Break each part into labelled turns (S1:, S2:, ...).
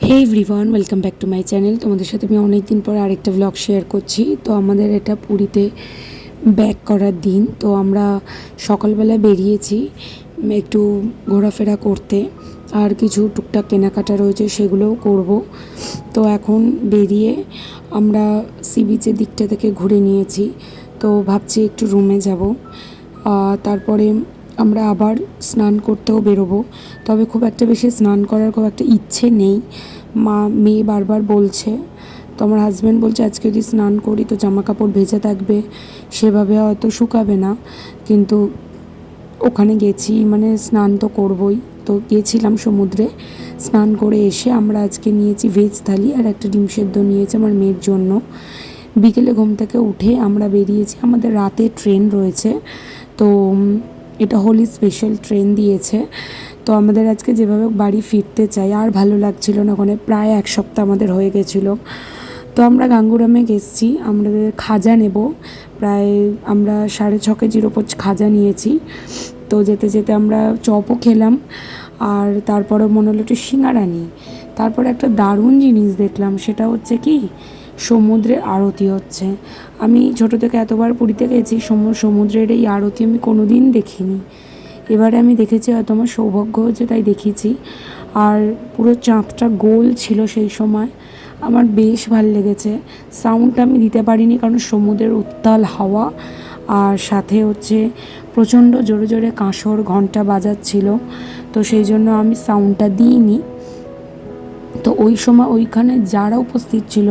S1: Hey everyone, welcome back to my channel. তোমাদের সাথে আমি অনেক দিন পর আরেকটা ব্লগ শেয়ার করছি। তো আমাদের এটা পুরীতে ব্যাক করার দিন। তো আমরা সকালবেলা বেরিয়েছি একটু ঘোরাফেরা করতে, আর কিছু টুকটাক কেনাকাটা রয়েছে সেগুলোও করব। তো এখন বেরিয়ে আমরা সি বিচের দিকটা থেকে ঘুরে নিয়েছি। তো ভাবছি একটু রুমে যাব, তারপরে আমরা আবার স্নান করতেও বেরোবো। তবে খুব একটা বেশি স্নান করার খুব একটা ইচ্ছে নেই। মেয়ে বারবার বলছে, তো আমার হাজব্যান্ড বলছে আজকে যদি স্নান করি তো জামা কাপড় ভেজা থাকবে, সেভাবে হয়তো শুকাবে না। কিন্তু ওখানে গেছি মানে স্নান তো করবই। তো গিয়েছিলাম সমুদ্রে, স্নান করে এসে আমরা আজকে নিয়েছি ভেজ থালি আর একটা ডিম সেদ্ধ নিয়েছি আমার মেয়ের জন্য। বিকেলে ঘুম থেকে উঠে আমরা বেরিয়েছি, আমাদের রাতে ট্রেন রয়েছে। তো এটা হোলি স্পেশাল ট্রেন দিয়েছে। তো আমাদের আজকে যেভাবে বাড়ি ফিরতে চাই, আর ভালো লাগছিল না, ওখানে প্রায় এক সপ্তাহ আমাদের হয়ে গেছিলো। তো আমরা গাঙ্গুরামে গেছি, আমাদের খাজা নেব। প্রায় আমরা 6.5 কেজির ওপর খাজা নিয়েছি। তো যেতে যেতে আমরা চপও খেলাম, আর তারপরে মনে হলো একটু সিঙ্গারা নিই। তারপরে একটা দারুণ জিনিস দেখলাম, সেটা হচ্ছে কি সমুদ্রের আরতি হচ্ছে। আমি ছোটো থেকে এতবার পুরীতে গেছি, সমুদ্রের এই আরতি আমি কোনো দিন দেখিনি। এবারে আমি দেখেছি, হয়তো আমার সৌভাগ্য হয়েছে তাই দেখেছি। আর পুরো চাঁদটা গোল ছিল সেই সময়, আমার বেশ ভালো লেগেছে। সাউন্ডটা আমি দিতে পারিনি কারণ সমুদ্রের উত্তাল হাওয়া, আর সাথে হচ্ছে প্রচণ্ড জোরে জোরে কাঁসর ঘন্টা বাজাচ্ছিল, তো সেই জন্য আমি সাউন্ডটা দিইনি। তো ওই সময় ওইখানে যারা উপস্থিত ছিল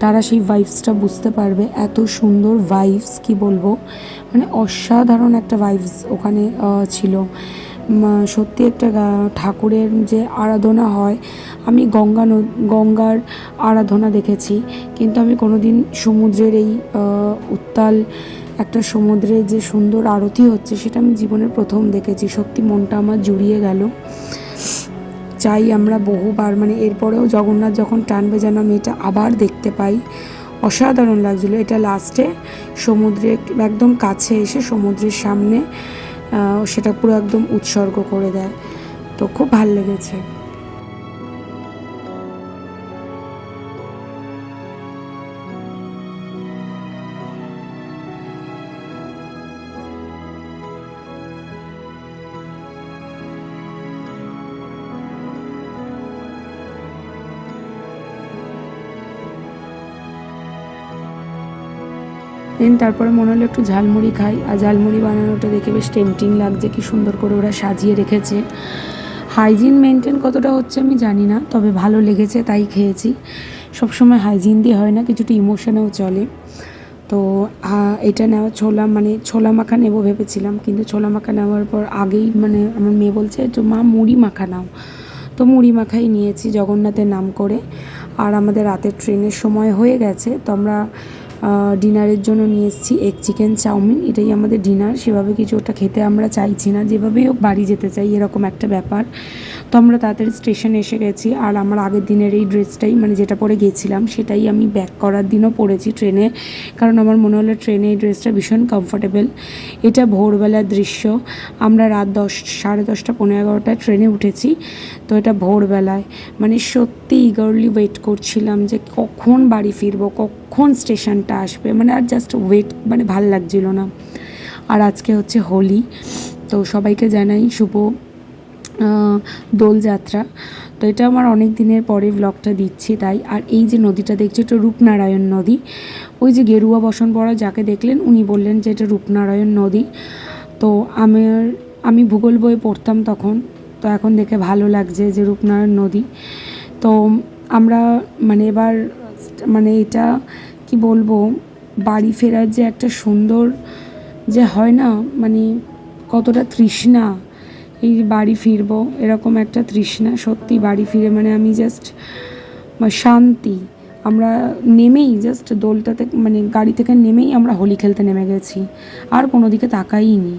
S1: তারা সেই ভাইবসটা বুঝতে পারবে, এত সুন্দর ভাইবস কি বলবো, মানে অসাধারণ একটা ভাইবস ওখানে ছিল। সত্যি একটা ঠাকুরের যে আরাধনা হয়, আমি গঙ্গার আরাধনা দেখেছি, কিন্তু আমি কোনোদিন সমুদ্রের এই উত্তাল একটা সমুদ্রে যে সুন্দর আরতি হচ্ছে সেটা আমি জীবনের প্রথম দেখেছি। সত্যি মনটা আমার জুড়িয়ে গেল। চাই আমরা বহুবার, মানে এরপরেও জগন্নাথ যখন টানবে যেন আমি এটা আবার দেখতে পাই। অসাধারণ লাগছিলো। এটা লাস্টে সমুদ্রের একদম কাছে এসে সমুদ্রের সামনে সেটা পুরো একদম উৎসর্গ করে দেয়। তো খুব ভাল লেগেছে। দেন তারপরে মনে হলো একটু ঝালমুড়ি খাই, আর ঝালমুড়ি বানানোটা দেখে বেশ টেম্পটিং লাগছে, কি সুন্দর করে ওরা সাজিয়ে রেখেছে। হাইজিন মেনটেন কতটা হচ্ছে আমি জানি না, তবে ভালো লেগেছে তাই খেয়েছি। সবসময় হাইজিন দিয়ে হয় না, কিছুটা ইমোশনেও চলে। তো এটা নেওয়া ছোলা মাখা নেবো ভেবেছিলাম, কিন্তু ছোলা মাখা নেওয়ার পর আগেই মানে আমার মেয়ে বলছে তো মা মুড়ি মাখা নাও। তো মুড়ি মাখাই নিয়েছি জগন্নাথের নাম করে। আর আমাদের রাতের ট্রেনের সময় হয়ে গেছে, তো আমরা ডিনারের জন্য নিয়ে এসেছি এগ চিকেন চাউমিন। এটাই আমাদের ডিনার। সেভাবে কিছু ওটা খেতে আমরা চাইছি না, যেভাবেই হোক বাড়ি যেতে চাই, এরকম একটা ব্যাপার। তো আমরা তাড়াতাড়ি স্টেশনে এসে গেছি, আর আমার আগের দিনের এই ড্রেসটাই মানে যেটা পরে গেছিলাম সেটাই আমি ব্যাক করার দিনও পরেছি ট্রেনে, কারণ আমার মনে হলো ট্রেনে এই ড্রেসটা ভীষণ কমফোর্টেবল। এটা ভোরবেলার দৃশ্য। আমরা রাত 10, 10:30, 11:30 ট্রেনে উঠেছি। তো এটা ভোরবেলায়, মানে সত্যি ইগারলি ওয়েট করছিলাম যে কখন বাড়ি ফিরবো, কখন স্টেশনটা আসবে, মানে আর জাস্ট ওয়েট, মানে ভাল লাগছিল না। আর আজকে হচ্ছে হোলি, তো সবাইকে জানাই শুভ দোলযাত্রা। তো এটা আমার অনেক দিনের পরে ব্লগটা দিচ্ছি তাই। আর এই যে নদীটা দেখছি এটা রূপনারায়ণ নদী। ওই যে গেরুয়া বসন পরা যাকে দেখলেন উনি বললেন যে এটা রূপনারায়ণ নদী। তো আমি ভূগোল বইয়ে পড়তাম তখন, তো এখন দেখে ভালো লাগছে যে রূপনারায়ণ নদী। তো আমরা মানে এবার মানে এটা কি বলবো, বাড়ি ফেরার যে একটা সুন্দর যে হয় না, মানে কতটা তৃষ্ণা, এই বাড়ি ফিরবো এরকম একটা তৃষ্ণা। সত্যি বাড়ি ফিরে মানে আমি জাস্ট শান্তি। আমরা নেমেই জাস্ট দোলটাতে মানে গাড়ি থেকে নেমেই আমরা হোলি খেলতে নেমে গেছি, আর কোনো দিকে তাকাইনি,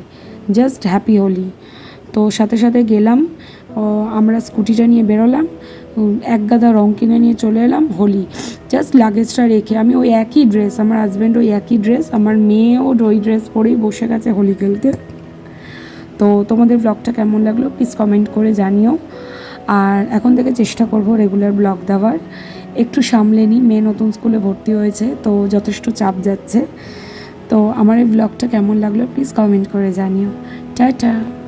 S1: জাস্ট হ্যাপি হোলি। তো সাথে সাথে গেলাম, আমরা স্কুটিটা নিয়ে বেরোলাম, এক গাদা রং কিনে নিয়ে চলে এলাম হোলি। জাস্ট লাগেজটা রেখে আমি ওই একই ড্রেস, আমার হাজব্যান্ড ওই একই ড্রেস, আমার মেয়েও ওই ড্রেস পরেই বসে গেছে হোলি খেলতে। তো তোমাদের ব্লগটা কেমন লাগলো প্লিজ কমেন্ট করে জানিও। আর এখন থেকে চেষ্টা করব রেগুলার ব্লগ দেওয়ার। একটু সামলে নিই, মেয়ে নতুন স্কুলে ভর্তি হয়েছে, তো যথেষ্ট চাপ যাচ্ছে। তো আমার এই ব্লগটা কেমন লাগলো প্লিজ কমেন্ট করে জানিও। টাটা।